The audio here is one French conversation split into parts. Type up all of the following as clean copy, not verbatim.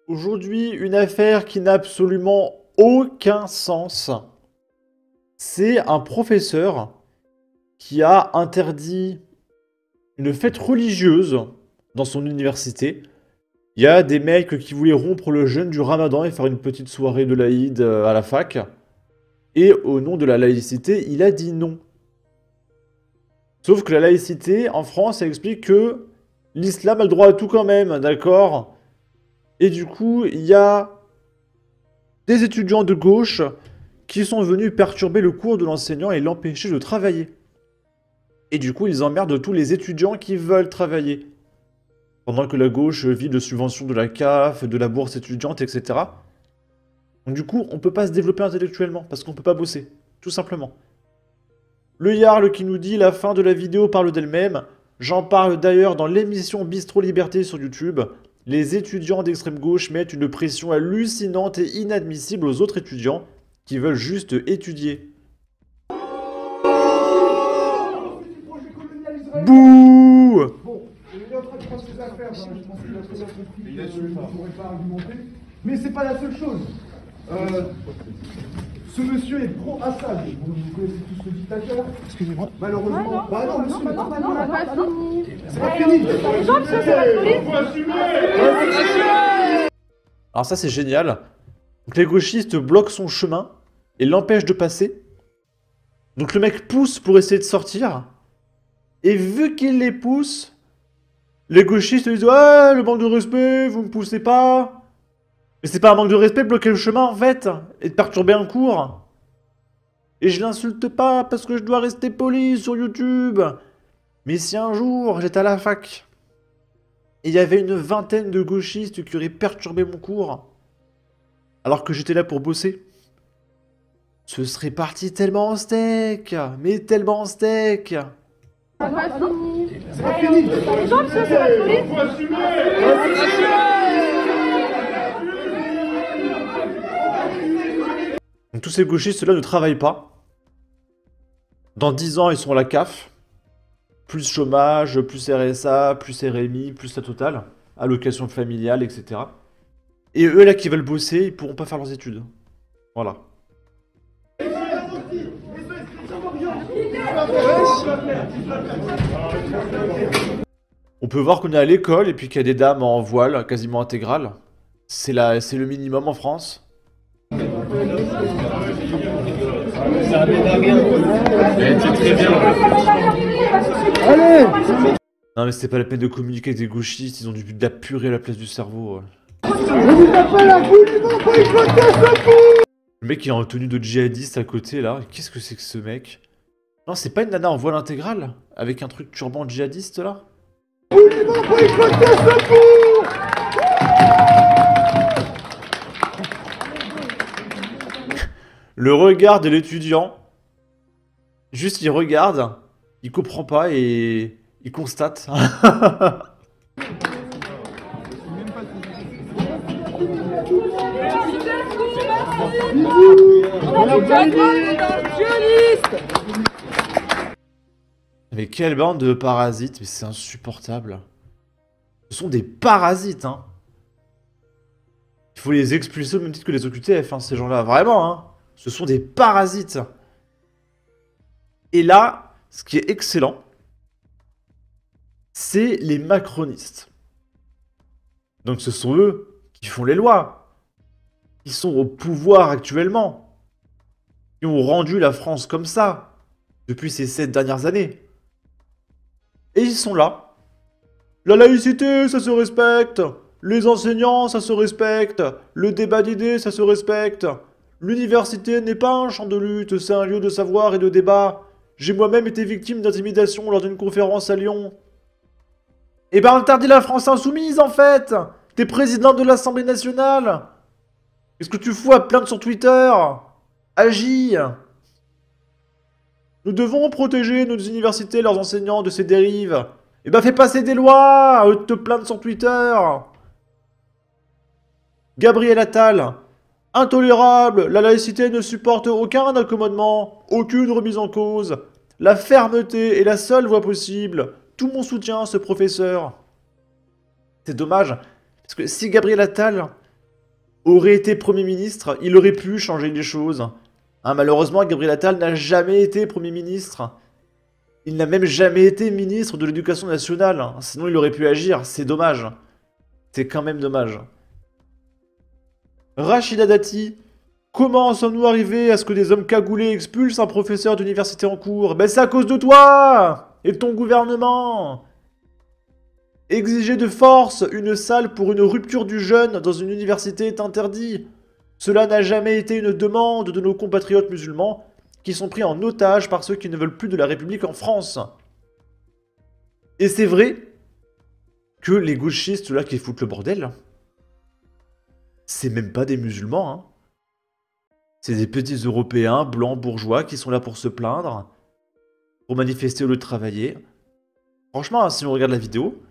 Aujourd'hui, une affaire qui n'a absolument aucun sens. C'est un professeur qui a interdit une fête religieuse dans son université. Il y a des mecs qui voulaient rompre le jeûne du Ramadan et faire une petite soirée de l'Aïd à la fac. Et au nom de la laïcité, il a dit non. Sauf que la laïcité, en France, elle explique que l'islam a le droit à tout quand même, d'accord? Et du coup, il y a des étudiants de gauche qui sont venus perturber le cours de l'enseignant et l'empêcher de travailler. Et du coup, ils emmerdent tous les étudiants qui veulent travailler. Pendant que la gauche vit de subventions de la CAF, de la bourse étudiante, etc. Donc du coup, on peut pas se développer intellectuellement, parce qu'on peut pas bosser. Tout simplement. Le Yarl qui nous dit « La fin de la vidéo parle d'elle-même ». J'en parle d'ailleurs dans l'émission Bistro Liberté sur YouTube. Les étudiants d'extrême gauche mettent une pression hallucinante et inadmissible aux autres étudiants qui veulent juste étudier. Bouh! Bon, il est en train de prendre ses affaires, je pense qu'il a très bien compris qu'il ne pourrait pas argumenter. Mais c'est pas la seule chose. Ce monsieur est pro-Assad. Vous connaissez tous le dictateur. Excusez-moi. Malheureusement. Bah non, monsieur, on n'a pas fini. c'est pas fini. Alors ça c'est génial. Donc les gauchistes bloquent son chemin et l'empêchent de passer. Donc le mec pousse pour essayer de sortir. Et vu qu'il les pousse, les gauchistes disent « Ouais, le manque de respect, vous me poussez pas !» Mais c'est pas un manque de respect de bloquer le chemin en fait, et de perturber un cours. Et je l'insulte pas parce que je dois rester poli sur YouTube. Mais si un jour j'étais à la fac, et il y avait une vingtaine de gauchistes qui auraient perturbé mon cours, alors que j'étais là pour bosser, ce serait parti tellement en steak, mais tellement en steak. On n'a pas fini. C'est pas fini. Les gens, monsieur, c'est la police. Donc tous ces gauchistes-là ne travaillent pas. Dans 10 ans, ils sont à la CAF. Plus chômage, plus RSA, plus RMI, plus la totale. Allocation familiale, etc. Et eux, là, qui veulent bosser, ils pourront pas faire leurs études. Voilà. On peut voir qu'on est à l'école et puis qu'il y a des dames en voile quasiment intégrale. C'est le minimum en France. Allez. Non mais c'est pas la peine de communiquer avec des gauchistes, ils ont du but d'apurer la place du cerveau. Je vous appelle à vous, ils vont boycotter ce coup. Le mec il est en tenue de djihadiste à côté là, qu'est-ce que c'est que ce mec? Non c'est pas une nana en voile intégrale? Avec un truc turban djihadiste là? Ils vont boycotter ce coup. Le regard de l'étudiant, juste il regarde, il comprend pas et il constate. Mais quelle bande de parasites, mais c'est insupportable. Ce sont des parasites, hein. Il faut les expulser au même titre que les OQTF, hein, ces gens-là, vraiment, hein. Ce sont des parasites. Et là, ce qui est excellent, c'est les macronistes. Donc ce sont eux qui font les lois, qui sont au pouvoir actuellement, qui ont rendu la France comme ça, depuis ces 7 dernières années. Et ils sont là. La laïcité, ça se respecte. Les enseignants, ça se respecte. Le débat d'idées, ça se respecte. L'université n'est pas un champ de lutte, c'est un lieu de savoir et de débat. J'ai moi-même été victime d'intimidation lors d'une conférence à Lyon. Eh ben, interdis la France insoumise, en fait. T'es président de l'Assemblée nationale. Qu'est-ce que tu fous à plaindre sur Twitter? Agis. Nous devons protéger nos universités et leurs enseignants de ces dérives. Eh ben, fais passer des lois, au lieu de te plaindre sur Twitter. Gabriel Attal. Intolérable, la laïcité ne supporte aucun accommodement, aucune remise en cause. La fermeté est la seule voie possible. Tout mon soutien à ce professeur. C'est dommage, parce que si Gabriel Attal aurait été Premier ministre, il aurait pu changer les choses. Hein, malheureusement, Gabriel Attal n'a jamais été Premier ministre. Il n'a même jamais été ministre de l'Éducation nationale. Hein, sinon, il aurait pu agir. C'est dommage. C'est quand même dommage. Rachida Dati. Comment en sommes-nous arrivés à ce que des hommes cagoulés expulsent un professeur d'université en cours? Ben c'est à cause de toi et de ton gouvernement. Exiger de force une salle pour une rupture du jeûne dans une université est interdit. Cela n'a jamais été une demande de nos compatriotes musulmans qui sont pris en otage par ceux qui ne veulent plus de la République en France. Et c'est vrai que les gauchistes là qui foutent le bordel, c'est même pas des musulmans, hein. C'est des petits Européens, blancs, bourgeois, qui sont là pour se plaindre, pour manifester au lieu de travailler. Franchement, si on regarde la vidéo,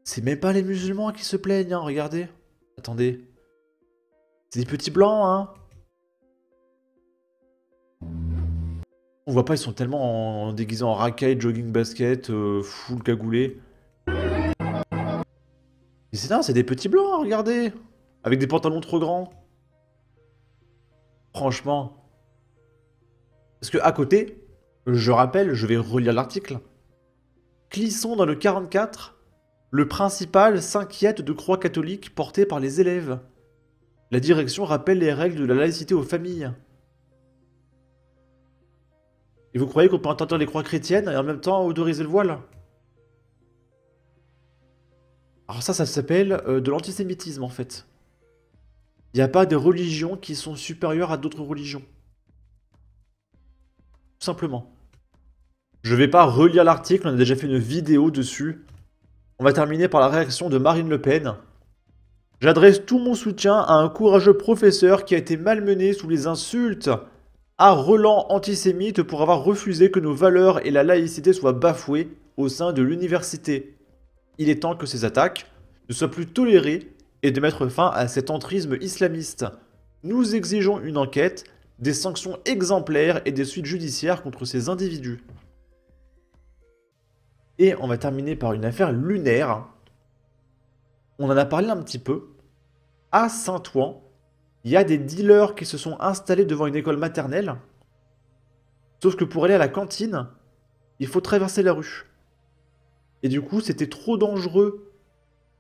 c'est même pas les musulmans qui se plaignent, hein, regardez. Attendez. C'est des petits blancs, hein. On voit pas, ils sont tellement déguisés en racaille, jogging basket, full cagoulé. Mais c'est des petits blancs, hein, regardez. Avec des pantalons trop grands. Franchement. Parce que à côté, je rappelle, je vais relire l'article. Clisson dans le 44, le principal s'inquiète de croix catholiques portées par les élèves. La direction rappelle les règles de la laïcité aux familles. Et vous croyez qu'on peut interdire les croix chrétiennes et en même temps autoriser le voile? Alors ça s'appelle de l'antisémitisme en fait. Il n'y a pas de religions qui sont supérieures à d'autres religions. Tout simplement. Je vais pas relire l'article, on a déjà fait une vidéo dessus. On va terminer par la réaction de Marine Le Pen. J'adresse tout mon soutien à un courageux professeur qui a été malmené sous les insultes à relents antisémites pour avoir refusé que nos valeurs et la laïcité soient bafouées au sein de l'université. Il est temps que ces attaques ne soient plus tolérées et de mettre fin à cet entrisme islamiste. Nous exigeons une enquête, des sanctions exemplaires et des suites judiciaires contre ces individus. Et on va terminer par une affaire lunaire. On en a parlé un petit peu. À Saint-Ouen, il y a des dealers qui se sont installés devant une école maternelle. Sauf que pour aller à la cantine, il faut traverser la rue. Et du coup, c'était trop dangereux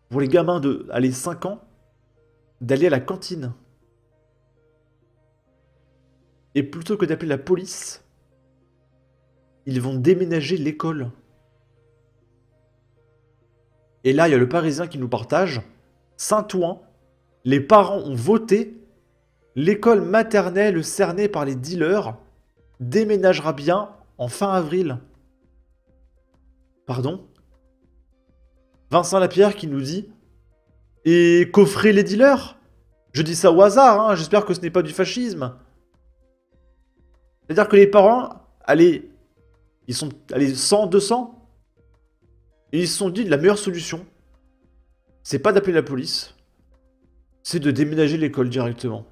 pour les gamins de 5 ans d'aller à la cantine. Et plutôt que d'appeler la police, ils vont déménager l'école. Et là, il y a le Parisien qui nous partage. Saint-Ouen, les parents ont voté. L'école maternelle cernée par les dealers déménagera bien en fin avril. Pardon? Vincent Lapierre qui nous dit « Et coffrer les dealers ?» Je dis ça au hasard, hein, j'espère que ce n'est pas du fascisme. C'est-à-dire que les parents, allez, ils sont 100, 200, et ils se sont dit la meilleure solution, c'est pas d'appeler la police, c'est de déménager l'école directement.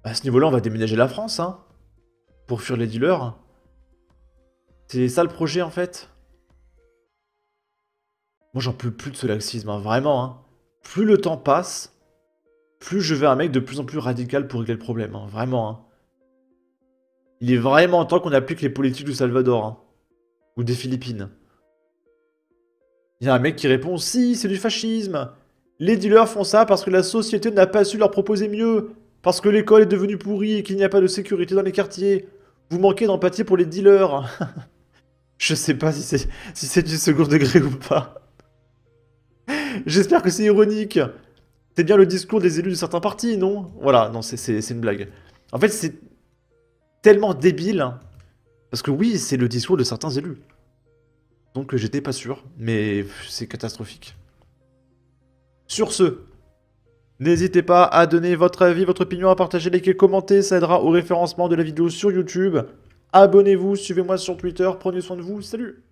À ce niveau-là, on va déménager la France, hein, pour fuir les dealers. C'est ça le projet, en fait. Moi, j'en peux plus de ce laxisme, hein, vraiment. Hein. Plus le temps passe, plus je vais un mec de plus en plus radical pour régler le problème, hein, vraiment. Hein. Il est vraiment temps qu'on applique les politiques du Salvador, hein, ou des Philippines. Il y a un mec qui répond « Si, c'est du fascisme. Les dealers font ça parce que la société n'a pas su leur proposer mieux. Parce que l'école est devenue pourrie et qu'il n'y a pas de sécurité dans les quartiers. Vous manquez d'empathie pour les dealers. » Je sais pas si c'est du second degré ou pas. J'espère que c'est ironique. C'est bien le discours des élus de certains partis, non? Voilà, non, c'est une blague. En fait, c'est tellement débile. Parce que oui, c'est le discours de certains élus. Donc j'étais pas sûr, mais c'est catastrophique. Sur ce, n'hésitez pas à donner votre avis, votre opinion, à partager, liker, commenter, ça aidera au référencement de la vidéo sur YouTube. Abonnez-vous, suivez-moi sur Twitter, prenez soin de vous, salut!